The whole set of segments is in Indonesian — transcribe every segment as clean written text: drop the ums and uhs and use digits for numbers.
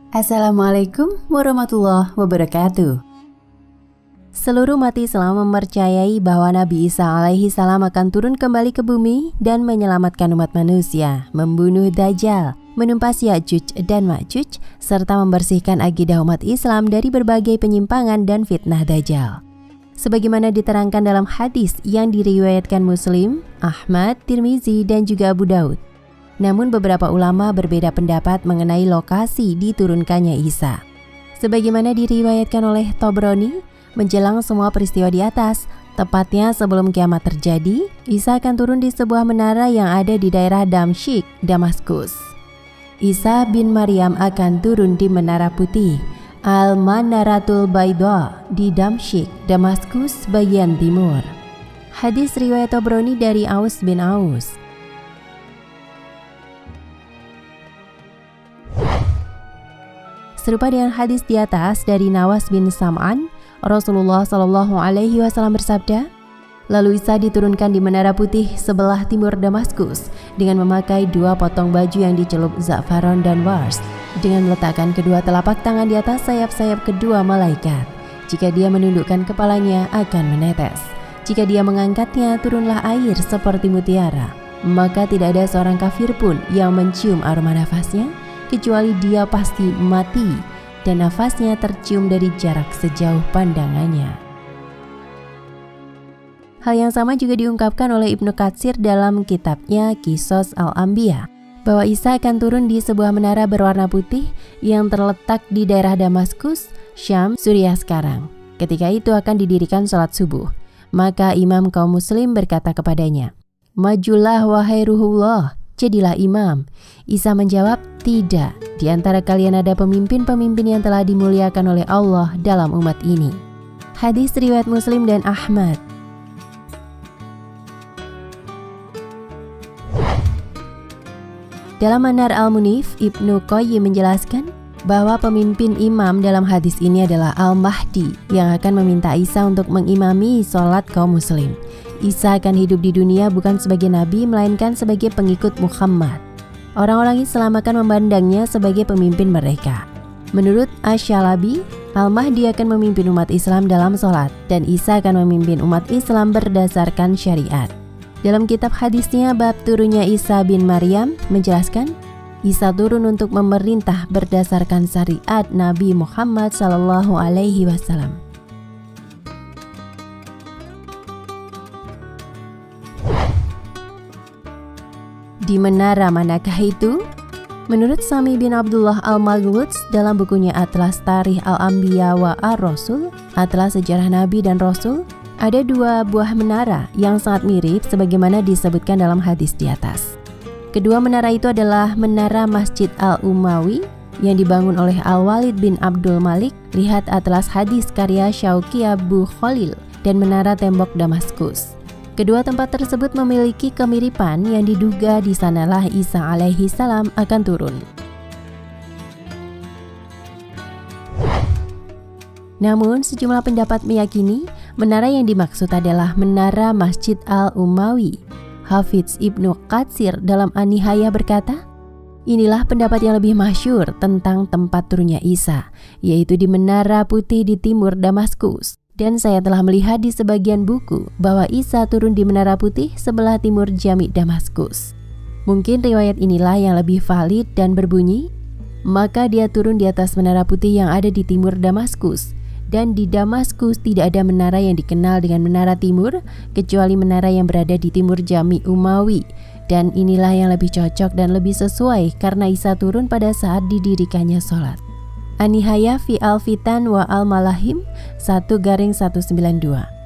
Assalamualaikum warahmatullahi wabarakatuh. Seluruh umat Islam mempercayai bahwa Nabi Isa alaihi salam akan turun kembali ke bumi dan menyelamatkan umat manusia, membunuh Dajjal, menumpas Ya'juj dan Ma'juj, serta membersihkan akidah umat Islam dari berbagai penyimpangan dan fitnah Dajjal. Sebagaimana diterangkan dalam hadis yang diriwayatkan Muslim, Ahmad, Tirmizi, dan juga Abu Daud. Namun beberapa ulama berbeda pendapat mengenai lokasi diturunkannya Isa. Sebagaimana diriwayatkan oleh Tobroni, menjelang semua peristiwa di atas, tepatnya sebelum kiamat terjadi, Isa akan turun di sebuah menara yang ada di daerah Damsyik, Damaskus. Isa bin Maryam akan turun di Menara Putih, Al-Manaratul Baidha di Damsyik, Damaskus bagian timur. Hadis riwayat Tobroni dari Aus bin Aus. Serupa dengan hadis di atas dari Nawas bin Sam'an, Rasulullah Shallallahu Alaihi Wasallam bersabda, lalu Isa diturunkan di Menara Putih sebelah timur Damaskus dengan memakai 2 potong baju yang dicelup za'faron dan wars, dengan meletakkan kedua telapak tangan di atas sayap-sayap kedua malaikat. Jika dia menundukkan kepalanya akan menetes. Jika dia mengangkatnya turunlah air seperti mutiara. Maka tidak ada seorang kafir pun yang mencium aroma nafasnya, kecuali dia pasti mati dan nafasnya tercium dari jarak sejauh pandangannya. Hal yang sama juga diungkapkan oleh Ibnu Katsir dalam kitabnya Qisas Al-Anbiya, bahwa Isa akan turun di sebuah menara berwarna putih yang terletak di daerah Damaskus, Syam, Suriah sekarang. Ketika itu akan didirikan sholat subuh. Maka imam kaum muslim berkata kepadanya, "Majulah wahai Ruhullah, jadilah imam." Isa menjawab, "Tidak, di antara kalian ada pemimpin-pemimpin yang telah dimuliakan oleh Allah dalam umat ini." Hadis riwayat Muslim dan Ahmad. Dalam Manar Al-Munif, Ibnu Qayyim menjelaskan bahwa pemimpin imam dalam hadis ini adalah Al-Mahdi yang akan meminta Isa untuk mengimami sholat kaum muslim. Isa akan hidup di dunia bukan sebagai nabi melainkan sebagai pengikut Muhammad. Orang-orang Islam akan memandangnya sebagai pemimpin mereka. Menurut Asy-Syalabi, Al-Mahdi akan memimpin umat Islam dalam sholat dan Isa akan memimpin umat Islam berdasarkan syariat. Dalam kitab hadisnya bab turunnya Isa bin Maryam menjelaskan, Isa turun untuk memerintah berdasarkan syariat Nabi Muhammad SAW. Di menara manakah itu? Menurut Sami bin Abdullah Al-Maghluts dalam bukunya Atlas Tarikh Al-Anbiya wa Ar-Rasul, Atlas Sejarah Nabi dan Rasul, ada 2 buah menara yang sangat mirip sebagaimana disebutkan dalam hadis di atas. Kedua menara itu adalah Menara Masjid Al-Umawi yang dibangun oleh Al-Walid bin Abdul Malik, lihat Atlas Hadis karya Syauqi Abu Khalil, dan Menara Tembok Damaskus. Kedua tempat tersebut memiliki kemiripan yang diduga di sanalah Isa alaihi salam akan turun. Namun sejumlah pendapat meyakini menara yang dimaksud adalah Menara Masjid Al-Umawi. Hafidz Ibnu Katsir dalam An-Nihayah berkata, inilah pendapat yang lebih masyhur tentang tempat turunnya Isa, yaitu di Menara Putih di timur Damaskus. Dan saya telah melihat di sebagian buku bahwa Isa turun di Menara Putih sebelah timur Jami' Damaskus. Mungkin riwayat inilah yang lebih valid dan berbunyi, maka dia turun di atas Menara Putih yang ada di timur Damaskus. Dan di Damaskus tidak ada menara yang dikenal dengan Menara Timur, kecuali menara yang berada di timur Jami' Umawi. Dan inilah yang lebih cocok dan lebih sesuai karena Isa turun pada saat didirikannya sholat. An-Nihayah fi Al-Fitan wa Al-Malahim 1/192.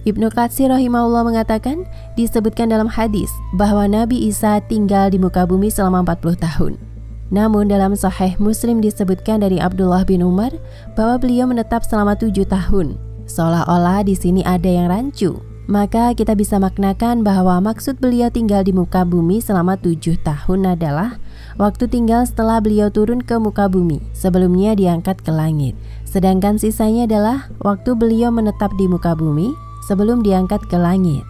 Ibnu Katsir rahimahullah mengatakan, disebutkan dalam hadis bahwa Nabi Isa tinggal di muka bumi selama 40 tahun. Namun dalam Sahih Muslim disebutkan dari Abdullah bin Umar bahwa beliau menetap selama 7 tahun. Seolah-olah di sini ada yang rancu. Maka kita bisa maknakan bahwa maksud beliau tinggal di muka bumi selama 7 tahun adalah waktu tinggal setelah beliau turun ke muka bumi, sebelumnya diangkat ke langit. Sedangkan sisanya adalah waktu beliau menetap di muka bumi sebelum diangkat ke langit.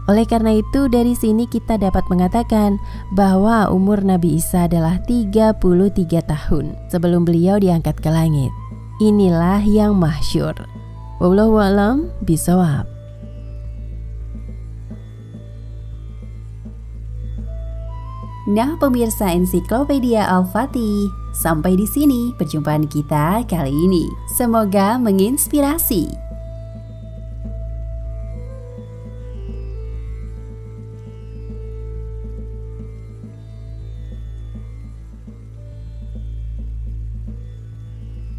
Oleh karena itu dari sini kita dapat mengatakan bahwa umur Nabi Isa adalah 33 tahun sebelum beliau diangkat ke langit. Inilah yang masyhur. Wallahu a'lam bishawab. Nah pemirsa Ensiklopedia Al-Fatih, sampai di sini perjumpaan kita kali ini. Semoga menginspirasi.